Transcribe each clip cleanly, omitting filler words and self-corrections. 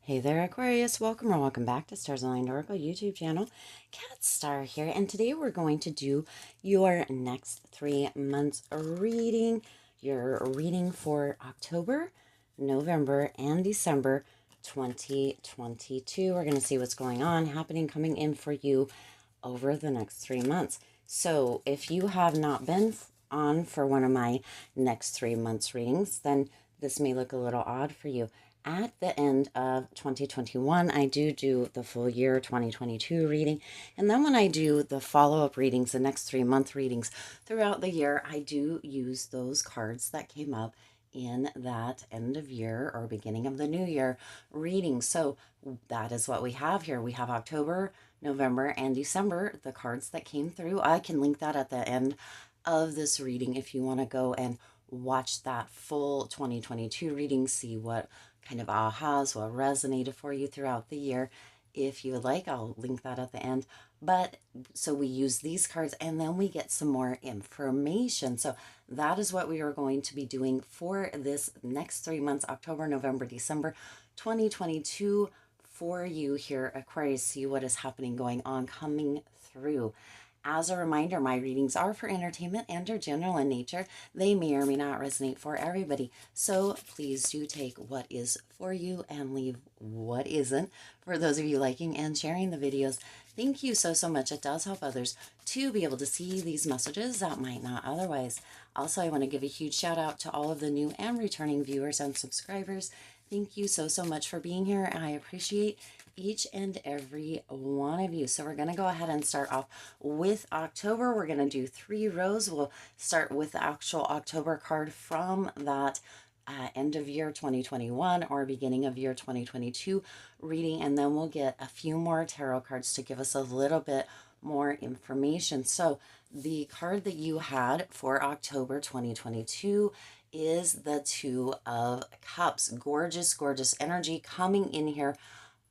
Hey there, Aquarius. Welcome or welcome back to Stars Aligned Oracle YouTube channel. Cat Star here, and today we're going to do your next 3 months reading. Your reading for October, November, and December 2022. We're going to see what's going on, happening, coming in for you over the next 3 months. So if you have not been on for one of my next 3 months readings, then this may look a little odd for you. At the end of 2021, I do the full year 2022 reading. And then when I do the follow-up readings, the next 3 month readings throughout the year, I do use those cards that came up in that end of year or beginning of the new year reading. So that is what we have here. We have October, November, and December, the cards that came through. I can link that at the end of this reading if you want to go and watch that full 2022 reading, see what kind of ahas, what resonated for you throughout the year. If you would like, I'll link that at the end. But so we use these cards and then we get some more information. So that is what we are going to be doing for this next 3 months, October, November, December 2022 for you here, Aquarius. See what is happening, going on, coming through. As a reminder, my readings are for entertainment and are general in nature. They may or may not resonate for everybody. So please do take what is for you and leave what isn't. For those of you liking and sharing the videos, thank you so much. It does help others to be able to see these messages that might not otherwise. Also, I want to give a huge shout out to all of the new and returning viewers and subscribers. Thank you so much for being here. I appreciate each and every one of you. So we're going to go ahead and start off with October. We're going to do 3 rows. We'll start with the actual October card from that end of year 2021 or beginning of year 2022 reading, and then we'll get a few more tarot cards to give us a little bit more information. So the card that you had for October 2022 is the Two of Cups. Gorgeous, gorgeous energy coming in here,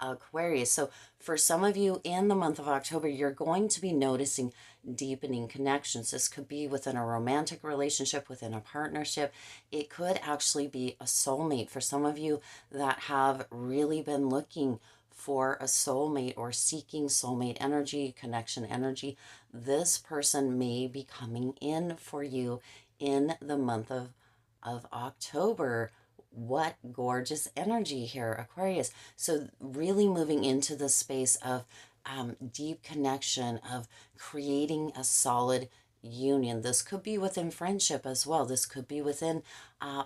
Aquarius. So for some of you in the month of October, you're going to be noticing deepening connections. This could be within a romantic relationship, within a partnership. It could actually be a soulmate for some of you that have really been looking for a soulmate or seeking soulmate energy, connection energy. This person may be coming in for you in the month of October. What gorgeous energy here, Aquarius. So really moving into the space of deep connection, of creating a solid union. This could be within friendship as well. This could be within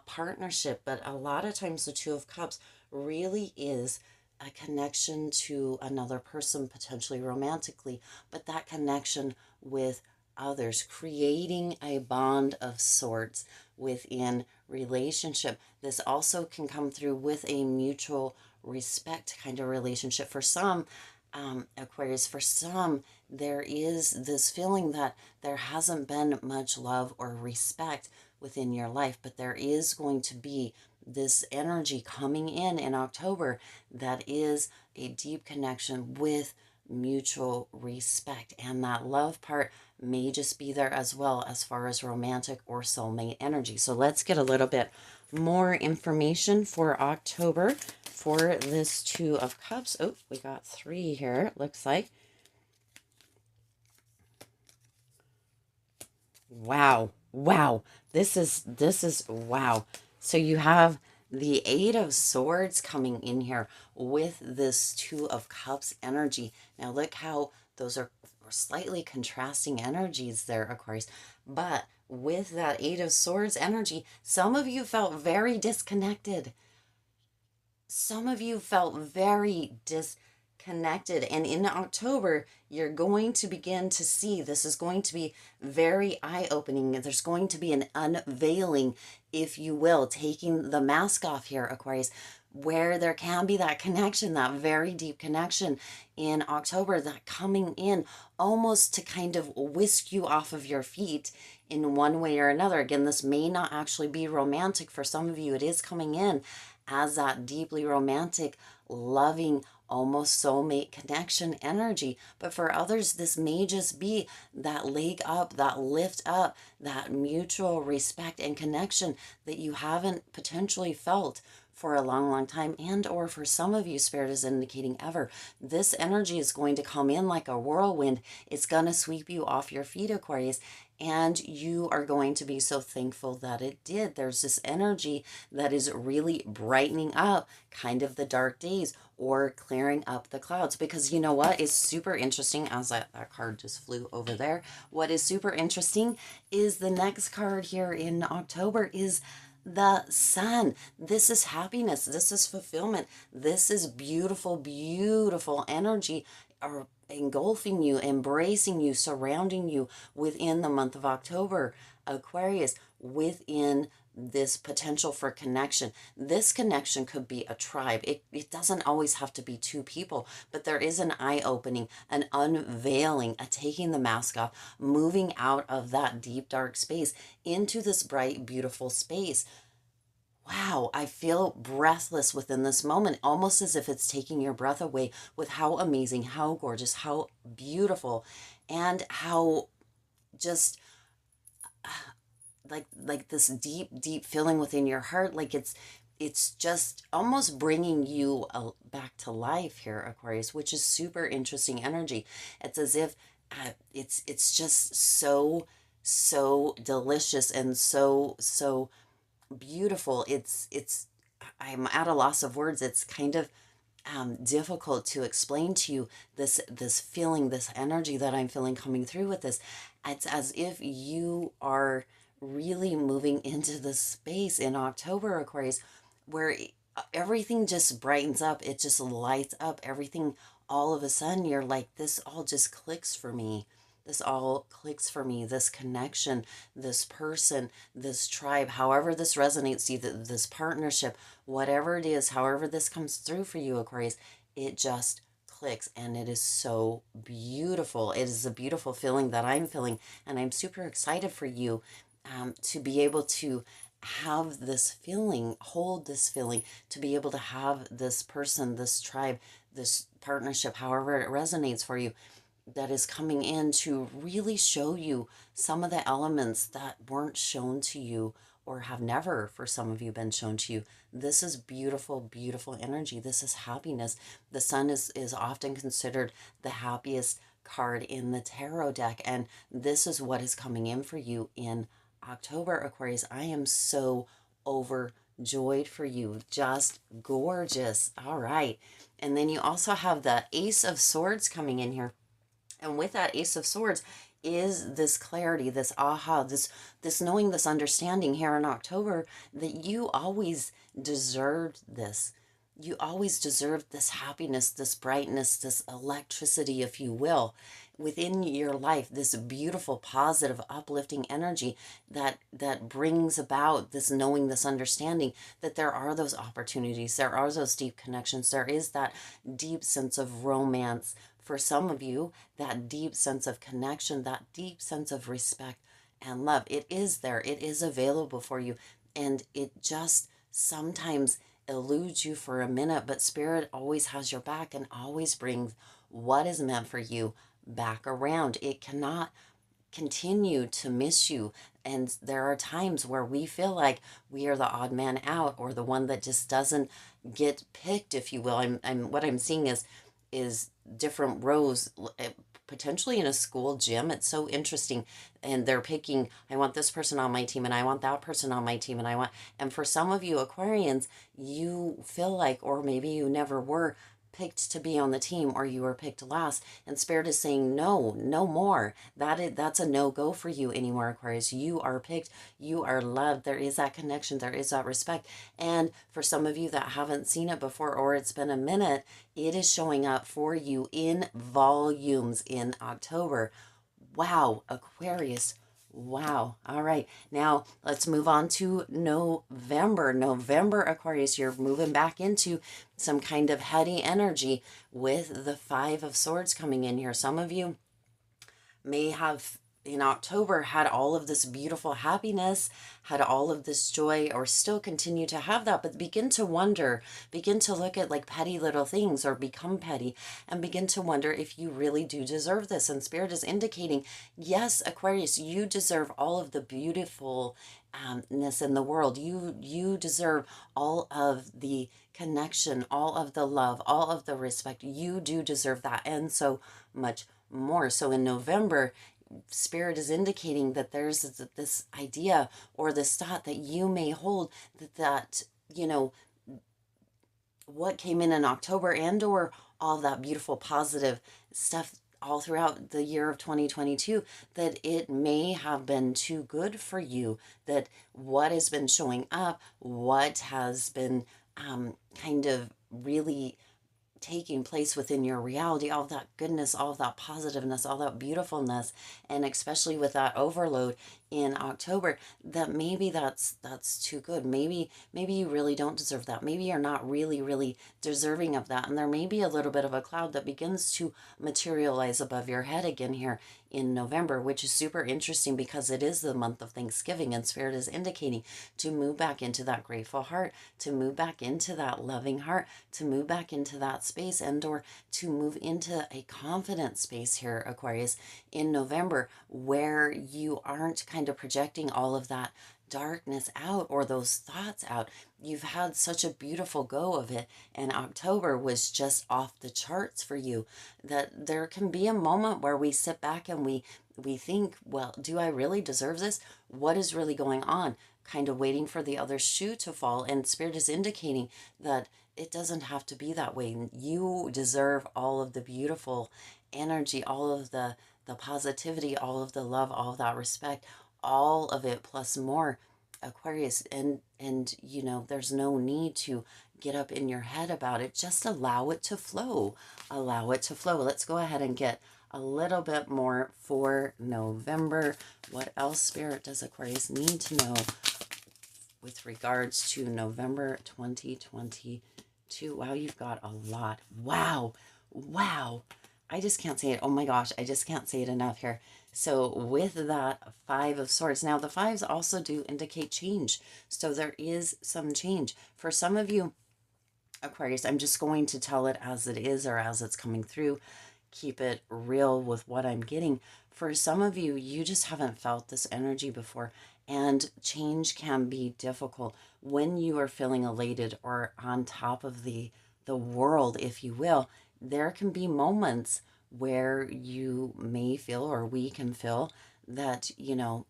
partnership. But a lot of times the Two of Cups really is a connection to another person, potentially romantically, but that connection with others, creating a bond of sorts within relationship. This also can come through with a mutual respect kind of relationship. For some, Aquarius, for some, there is this feeling that there hasn't been much love or respect within your life, but there is going to be this energy coming in October that is a deep connection with mutual respect, and that love part may just be there as well as far as romantic or soulmate energy. So let's get a little bit more information for October for this Two of Cups. Oh, we got 3 here, it looks like. Wow. This is wow. So you have the Eight of Swords coming in here with this Two of Cups energy. Now look how those are slightly contrasting energies there, Aquarius. But with that Eight of Swords energy, some of you felt very disconnected. Some of you felt very disconnected. And in October, you're going to begin to see, this is going to be very eye-opening. There's going to be an unveiling, if you will, taking the mask off here, Aquarius, where there can be that connection, that very deep connection in October, that coming in almost to kind of whisk you off of your feet in one way or another. Again, this may not actually be romantic. For some of you, it is coming in as that deeply romantic, loving, almost soulmate connection energy. But for others, this may just be that leg up, that lift up, that mutual respect and connection that you haven't potentially felt for a long, long time, and or for some of you, Spirit is indicating ever. This energy is going to come in like a whirlwind. It's going to sweep you off your feet, Aquarius, and you are going to be so thankful that it did. There's this energy that is really brightening up kind of the dark days or clearing up the clouds. Because you know what is super interesting, as that card just flew over there, what is super interesting is the next card here in October is the sun. This is happiness. This is fulfillment. This is beautiful, beautiful energy engulfing you, embracing you, surrounding you within the month of October, Aquarius, within this potential for connection. This connection could be a tribe. It doesn't always have to be two people, but there is an eye-opening, an unveiling, a taking the mask off, moving out of that deep, dark space into this bright, beautiful space. Wow, I feel breathless within this moment, almost as if it's taking your breath away with how amazing, how gorgeous, how beautiful, and how just like this deep, deep feeling within your heart. Like it's just almost bringing you back to life here, Aquarius, which is super interesting energy. It's as if it's just so delicious and so beautiful. I'm at a loss of words. It's kind of difficult to explain to you this feeling, this energy that I'm feeling coming through with this. It's as if you are really moving into the space in October, Aquarius, where everything just brightens up. It just lights up everything. All of a sudden, you're like, this all just clicks for me. This all clicks for me, this connection, this person, this tribe, however this resonates to you, this partnership, whatever it is, however this comes through for you, Aquarius, it just clicks and it is so beautiful. It is a beautiful feeling that I'm feeling, and I'm super excited for you to be able to have this feeling, hold this feeling, to be able to have this person, this tribe, this partnership, however it resonates for you, that is coming in to really show you some of the elements that weren't shown to you or have never, for some of you, been shown to you. This is beautiful, beautiful energy. This is happiness. The sun is often considered the happiest card in the tarot deck, and this is what is coming in for you in October, Aquarius. I am so overjoyed for you. Just gorgeous. All right. And then you also have the Ace of Swords coming in here. And with that Ace of Swords is this clarity, this aha, this knowing, this understanding here in October that you always deserved this. You always deserved this happiness, this brightness, this electricity, if you will, within your life, this beautiful, positive, uplifting energy that brings about this knowing, this understanding that there are those opportunities, there are those deep connections, there is that deep sense of romance. For some of you, that deep sense of connection, that deep sense of respect and love, it is there. It is available for you. And it just sometimes eludes you for a minute, but Spirit always has your back and always brings what is meant for you back around. It cannot continue to miss you. And there are times where we feel like we are the odd man out, or the one that just doesn't get picked, if you will. What I'm seeing is different rows, potentially in a school gym. It's so interesting. And they're picking, I want this person on my team, and I want that person on my team, and for some of you Aquarians, you feel like, or maybe you never were picked to be on the team, or you were picked last, and Spirit is saying no, no more. That's a no-go for you anymore, Aquarius. You are picked, you are loved. There is that connection, there is that respect. And for some of you that haven't seen it before, or it's been a minute, it is showing up for you in volumes in October. Wow, Aquarius. Wow. All right. Now let's move on to November. November, Aquarius, you're moving back into some kind of heady energy with the Five of Swords coming in here. Some of you may have in October had all of this beautiful happiness, had all of this joy, or still continue to have that, but begin to wonder, begin to look at like petty little things or become petty and begin to wonder if you really do deserve this. And Spirit is indicating, yes, Aquarius, you deserve all of the beautifulness in the world. You deserve all of the connection, all of the love, all of the respect. You do deserve that, and so much more. So in November, Spirit is indicating that there's this idea or this thought that you may hold that you know, what came in October and or all that beautiful positive stuff all throughout the year of 2022, that it may have been too good for you, that what has been showing up, what has been kind of really taking place within your reality, all of that goodness, all of that positiveness, all that beautifulness, and especially with that overload in October, that maybe that's too good. Maybe you really don't deserve that. Maybe you're not really deserving of that. And there may be a little bit of a cloud that begins to materialize above your head again here in November, which is super interesting because it is the month of Thanksgiving, and Spirit is indicating to move back into that grateful heart, to move back into that loving heart, to move back into that space, and or to move into a confident space here, Aquarius, in November, where you aren't kind of projecting all of that darkness out or those thoughts out. You've had such a beautiful go of it, and October was just off the charts for you, that there can be a moment where we sit back and we think, well, do I really deserve this? What is really going on? Kind of waiting for the other shoe to fall. And Spirit is indicating that it doesn't have to be that way. You deserve all of the beautiful energy, all of the positivity, all of the love, all of that respect, all of it plus more, Aquarius. And you know, there's no need to get up in your head about it. Just allow it to flow. Allow it to flow. Let's go ahead and get a little bit more for November. What else, Spirit, does Aquarius need to know with regards to November 2022? Wow, you've got a lot. Wow. I just can't say it. Oh my gosh, I just can't say it enough here. So with that Five of Swords, now the fives also do indicate change. So there is some change. For some of you, Aquarius, I'm just going to tell it as it is or as it's coming through. Keep it real with what I'm getting. For some of you, you just haven't felt this energy before, and change can be difficult when you are feeling elated or on top of the world, if you will. There can be moments where you may feel, or we can feel, that, you know,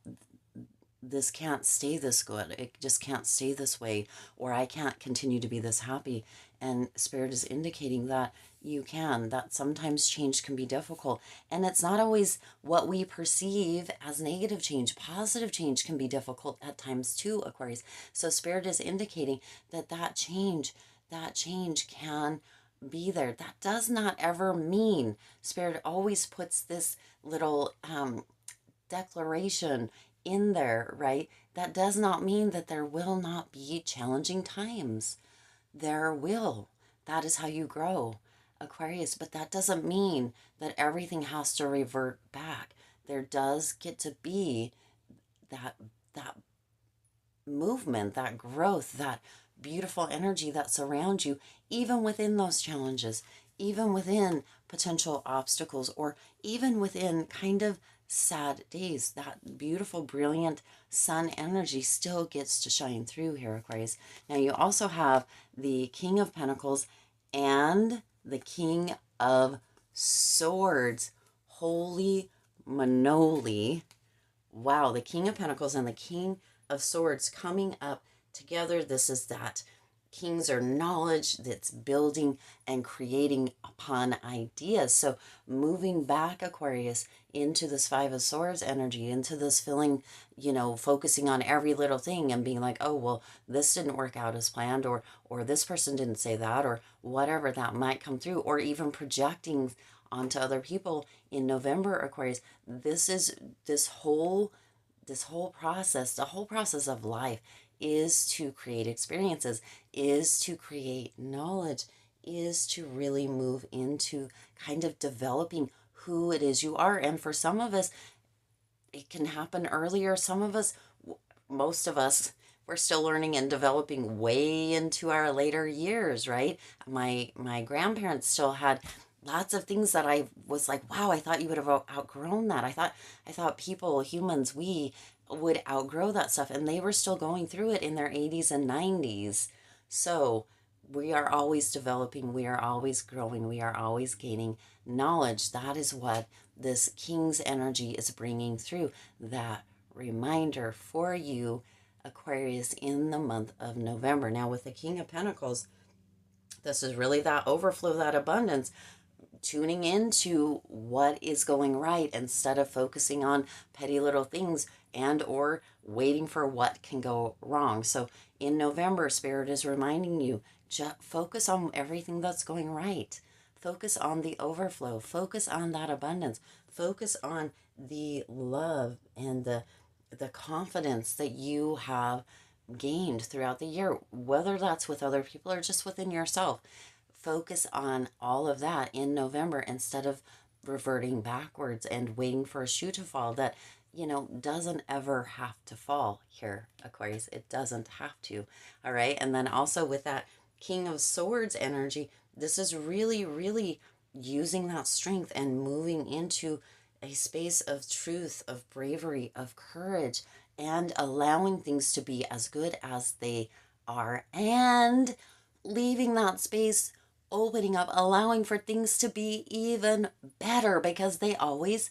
this can't stay this good. It just can't stay this way, or I can't continue to be this happy. And Spirit is indicating that you can, that sometimes change can be difficult. And it's not always what we perceive as negative change. Positive change can be difficult at times too, Aquarius. So Spirit is indicating that that change can be there. That does not ever mean, Spirit always puts this little declaration in there, right? That does not mean that there will not be challenging times. There will. That is how you grow, Aquarius. But that doesn't mean that everything has to revert back. There does get to be that movement, that growth, that beautiful energy that surrounds you, even within those challenges, even within potential obstacles, or even within kind of sad days. That beautiful, brilliant sun energy still gets to shine through here, Aquarius. Now you also have the King of Pentacles and the King of Swords. Holy manoli. Wow, the King of Pentacles and the King of Swords coming up together. This is that kings are knowledge that's building and creating upon ideas. So moving back, Aquarius, into this Five of Swords energy, into this feeling, you know, focusing on every little thing and being like, oh, well, this didn't work out as planned, or this person didn't say that, or whatever that might come through, or even projecting onto other people in November, Aquarius. This is this whole process, the whole process of life is to create experiences, is to create knowledge, is to really move into kind of developing who it is you are. And for some of us, it can happen earlier. Some of us, most of us, we're still learning and developing way into our later years, right? My grandparents still had lots of things that I was like, wow, I thought you would have outgrown that. I thought people, humans, we would outgrow that stuff, and they were still going through it in their 80s and 90s. So we are always developing, we are always growing, we are always gaining knowledge. That is what this King's energy is bringing through, that reminder for you, Aquarius, in the month of November. Now, with the King of Pentacles, this is really that overflow, that abundance, tuning into what is going right instead of focusing on petty little things and or waiting for what can go wrong. So in November, Spirit is reminding you, just focus on everything that's going right. Focus on the overflow. Focus on that abundance. Focus on the love and the confidence that you have gained throughout the year, whether that's with other people or just within yourself. Focus on all of that in November instead of reverting backwards and waiting for a shoe to fall that, doesn't ever have to fall here, Aquarius. It doesn't have to. All right. And then also with that King of Swords energy, this is really, really using that strength and moving into a space of truth, of bravery, of courage, and allowing things to be as good as they are, and leaving that space, opening up, allowing for things to be even better, because they always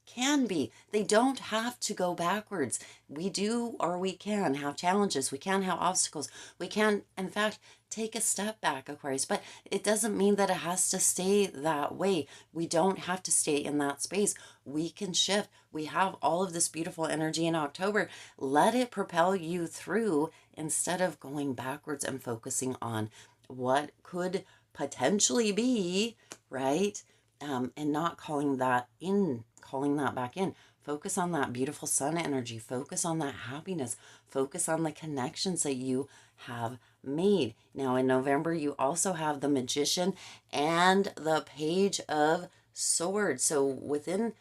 can be. They don't have to go backwards. We do, or we can have challenges. We can have obstacles. We can, in fact, take a step back, Aquarius, but it doesn't mean that it has to stay that way. We don't have to stay in that space. We can shift. We have all of this beautiful energy in October. Let it propel you through instead of going backwards and focusing on what could potentially be, right? And not calling that back in. Focus on that beautiful sun energy. Focus on that happiness. Focus on the connections that you have made. Now in November, you also have the Magician and the Page of Swords. So within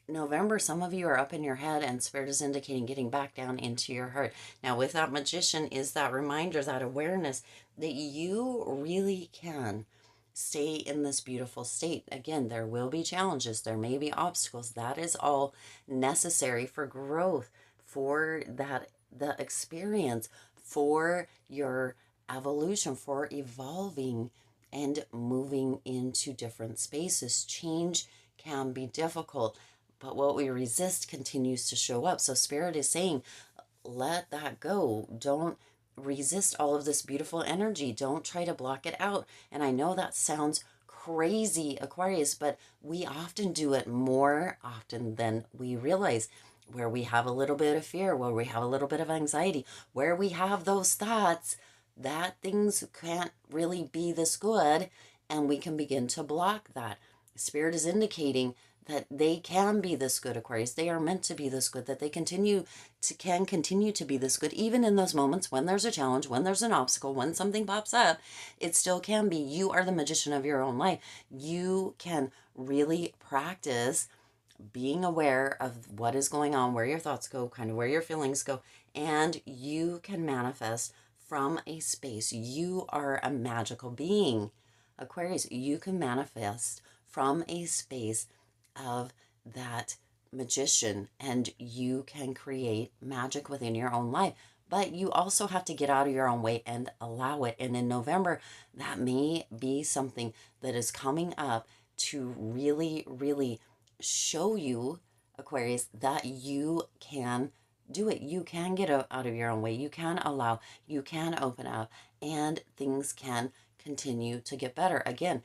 November, some of you are up in your head, and Spirit is indicating getting back down into your heart. Now with that Magician is that reminder, that awareness that you really can stay in this beautiful state. Again, there will be challenges. There may be obstacles. That is all necessary for growth, for the experience, for your evolution, for evolving and moving into different spaces. Change can be difficult, but what we resist continues to show up. So Spirit is saying, let that go. Don't resist all of this beautiful energy. Don't try to block it out. And I know that sounds crazy, Aquarius, but we often do it more often than we realize. Where we have a little bit of fear, where we have a little bit of anxiety, where we have those thoughts that things can't really be this good, and we can begin to block that. Spirit is indicating that they can be this good, Aquarius. They are meant to be this good, that they can continue to be this good, even in those moments when there's a challenge, when there's an obstacle, when something pops up, it still can be. You are the magician of your own life. You can really practice being aware of what is going on, where your thoughts go, kind of where your feelings go, and you can manifest from a space. You are a magical being, Aquarius. You can manifest from a space of that magician, and you can create magic within your own life. But you also have to get out of your own way and allow it. And in November, that may be something that is coming up to really, really show you, Aquarius, that you can do it. You can get out of your own way. You can allow, you can open up, and things can continue to get better. Again,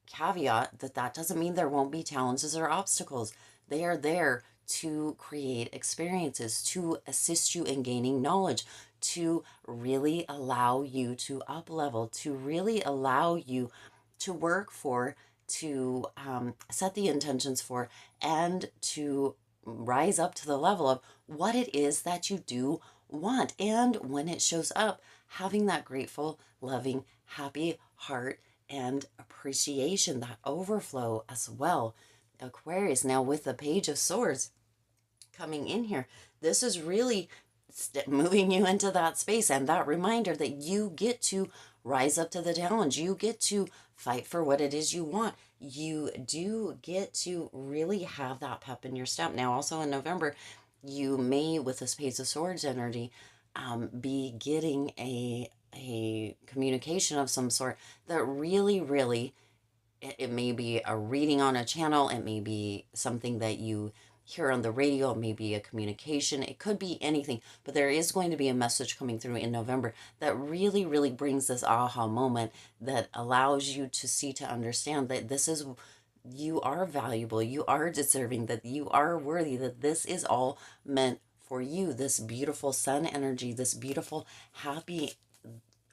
caveat that doesn't mean there won't be challenges or obstacles. They are there to create experiences, to assist you in gaining knowledge, to really allow you to up level, to really allow you to work for, to set the intentions for, and to rise up to the level of what it is that you do want. And when it shows up, having that grateful, loving, happy heart and appreciation, that overflow as well, Aquarius. Now with the Page of Swords coming in here. This is really moving you into that space and that reminder that you get to rise up to the challenge. You get to fight for what it is you want. You do get to really have that pep in your step. Now, also in November, you may, with this Page of Swords energy, be getting a communication of some sort that really, really, it may be a reading on a channel, it may be something that you hear on the radio, it may be a communication, it could be anything, but there is going to be a message coming through in November that really, really brings this aha moment that allows you to see, to understand that this is, you are valuable, you are deserving, that you are worthy, that this is all meant for you. This beautiful sun energy, this beautiful, happy,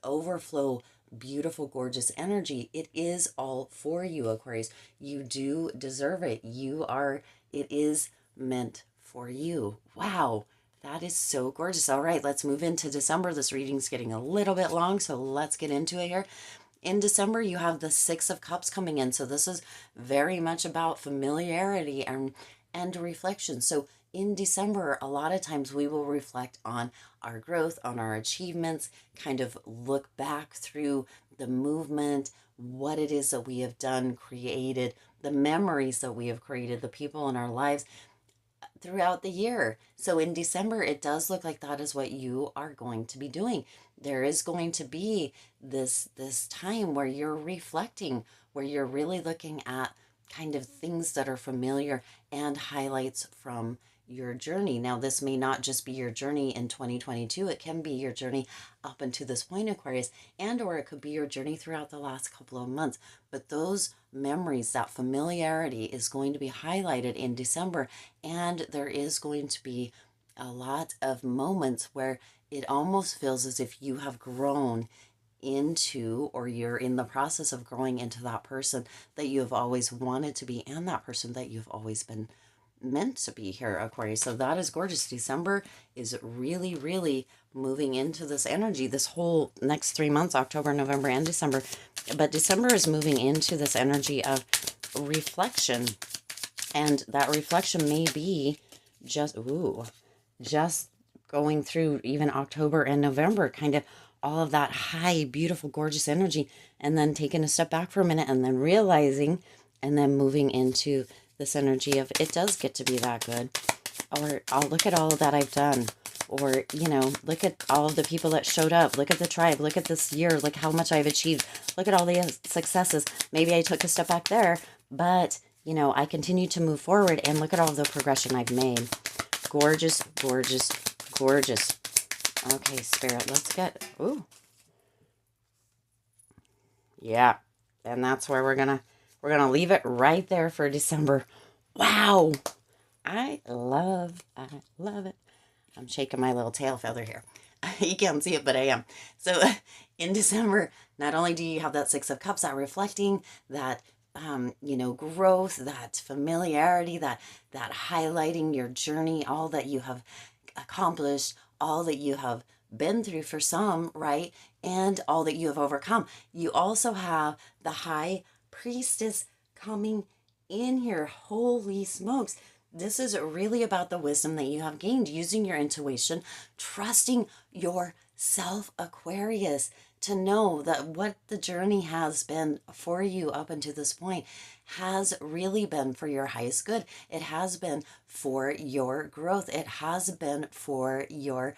overflow, beautiful, gorgeous energy, it is all for you, Aquarius. You do deserve it. It is meant for you. Wow, that is so gorgeous. All right, let's move into December. This reading's getting a little bit long, so let's get into it here. In December, you have the Six of Cups coming in. So this is very much about familiarity and reflection. So in December, a lot of times we will reflect on our growth, on our achievements, kind of look back through the movement, what it is that we have done, created, the memories that we have created, the people in our lives throughout the year. So in December, it does look like that is what you are going to be doing. There is going to be this time where you're reflecting, where you're really looking at kind of things that are familiar and highlights from your journey. Now, this may not just be your journey in 2022. It can be your journey up until this point, Aquarius, or it could be your journey throughout the last couple of months. But those memories, that familiarity is going to be highlighted in December. And there is going to be a lot of moments where it almost feels as if you have grown into, or you're in the process of growing into that person that you have always wanted to be, and that person that you've always been meant to be here, Aquarius. So that is gorgeous. December is really, really moving into this energy, this whole next 3 months, October, November, and December. But December is moving into this energy of reflection. And that reflection may be just going through even October and November, kind of all of that high, beautiful, gorgeous energy, and then taking a step back for a minute and then realizing, and then moving into this energy of it does get to be that good. Or I'll look at all that I've done. Or, look at all of the people that showed up. Look at the tribe. Look at this year. Look how much I've achieved. Look at all the successes. Maybe I took a step back there, but, I continue to move forward, and look at all the progression I've made. Gorgeous, gorgeous, gorgeous. Okay, Spirit, let's get, yeah. And that's where we're gonna leave it right there for December. Wow. I love it. I'm shaking my little tail feather here. You can't see it, but I am. So in December, not only do you have that Six of Cups, that reflecting, that growth, that familiarity, that highlighting your journey, all that you have accomplished, all that you have been through for some, right? And all that you have overcome. You also have the High Priestess coming in here. Holy smokes. This is really about the wisdom that you have gained, using your intuition, trusting yourself, Aquarius, to know that what the journey has been for you up until this point has really been for your highest good. It has been for your growth. It has been for your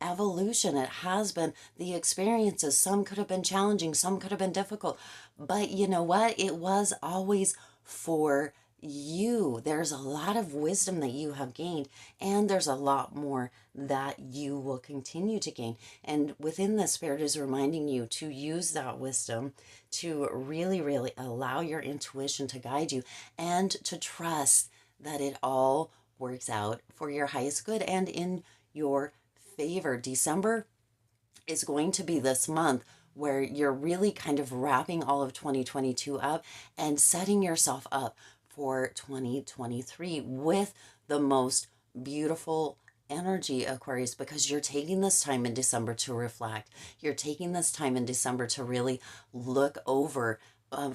evolution. It has been the experiences. Some could have been challenging, some could have been difficult, but you know what? It was always for you. There's a lot of wisdom that you have gained, and there's a lot more that you will continue to gain. And within the Spirit is reminding you to use that wisdom to really, really allow your intuition to guide you, and to trust that it all works out for your highest good and in your favor. December is going to be this month where you're really kind of wrapping all of 2022 up and setting yourself up for 2023 with the most beautiful energy, Aquarius, because you're taking this time in December to reflect. You're taking this time in December to really look over,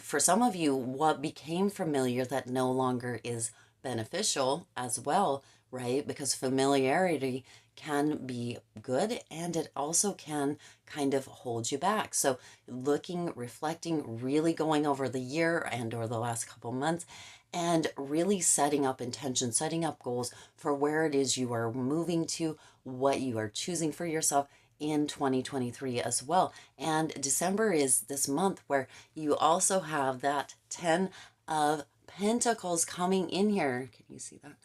for some of you, what became familiar that no longer is beneficial as well, right? Because familiarity can be good and it also can kind of hold you back. So looking, reflecting, really going over the year and or the last couple months and really setting up intentions, setting up goals for where it is you are moving to, what you are choosing for yourself in 2023 as well. And December is this month where you also have that 10 of Pentacles coming in here. Can you see that?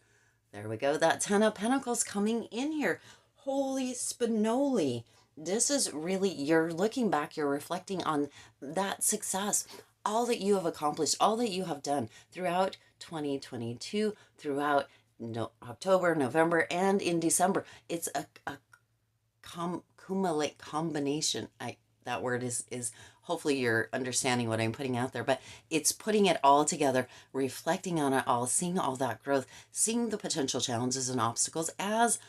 There we go. That 10 of Pentacles coming in here. Holy spinoli. This is really, you're looking back, you're reflecting on that success, all that you have accomplished, all that you have done throughout 2022, throughout October, November, and in December. It's a combination. That word is hopefully you're understanding what I'm putting out there, but it's putting it all together, reflecting on it all, seeing all that growth, seeing the potential challenges and obstacles as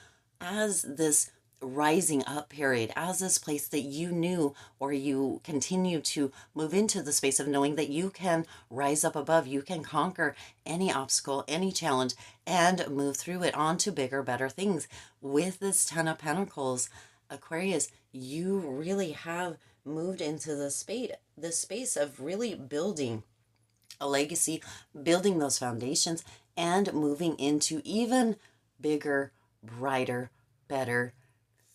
this rising up period, as this place that you knew, or you continue to move into the space of knowing that you can rise up above, you can conquer any obstacle, any challenge, and move through it on to bigger, better things. With this 10 of Pentacles, Aquarius, you really have moved into the space of really building a legacy, building those foundations, and moving into even bigger, brighter, better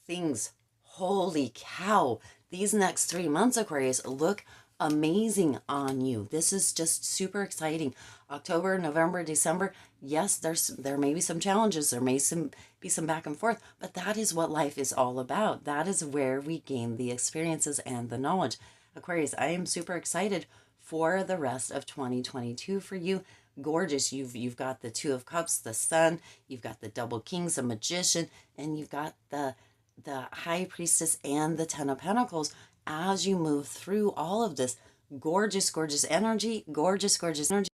things. Holy cow. These next 3 months, Aquarius, look amazing on you. This is just super exciting. October, November, December. Yes, there may be some challenges. There may be some back and forth, but that is what life is all about. That is where we gain the experiences and the knowledge. Aquarius, I am super excited for the rest of 2022 for you. Gorgeous. You've got the Two of Cups, the Sun, you've got the Double Kings, the Magician, and you've got the High Priestess and the 10 of Pentacles as you move through all of this. Gorgeous, gorgeous energy, gorgeous energy.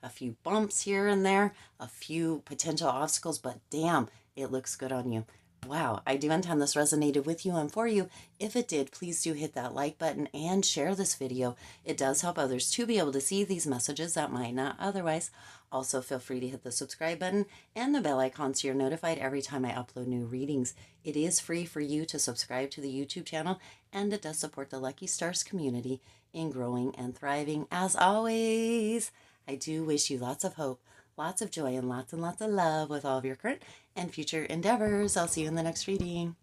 A few bumps here and there, a few potential obstacles, but damn, it looks good on you. Wow, I do intend this resonated with you and for you. If it did, please do hit that like button and share this video. It does help others to be able to see these messages that might not otherwise. Also, feel free to hit the subscribe button and the bell icon so you're notified every time I upload new readings. It is free for you to subscribe to the YouTube channel, and it does support the Lucky Stars community in growing and thriving. As always, I do wish you lots of hope, lots of joy, and lots of love with all of your current and future endeavors. I'll see you in the next reading.